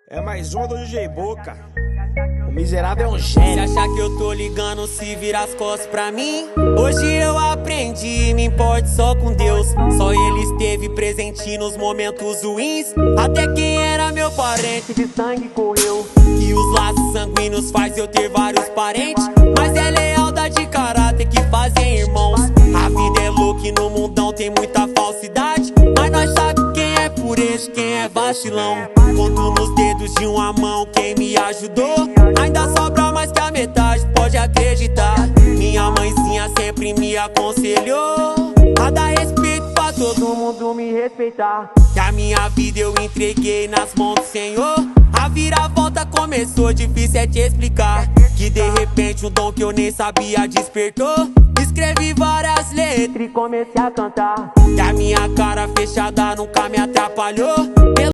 É mais uma do DJ Boca. O miserável é um gênio. Se achar que eu tô ligando, se virar as costas pra mim. Hoje eu aprendi, me importe só com Deus. Só Ele esteve presente nos momentos ruins. Até quem era meu parente de sangue correu. E os laços sanguíneos faz eu ter vários parentes. Mas é lealdade de caráter que fazem irmãos. A vida é louca e no mundão tem muita falsidade. Mas nós sabe quem é pureza, quem é vacilão. Conto nos dedos de uma mão quem me ajudou. Ainda sobra mais que a metade, pode acreditar. Minha mãezinha sempre me aconselhou a dar respeito pra todo mundo me respeitar. Que a minha vida eu entreguei nas mãos do Senhor. A viravolta começou, difícil é te explicar. Que de repente um dom que eu nem sabia despertou. Escrevi várias letras e comecei a cantar. E a minha cara fechada nunca me atrapalhou.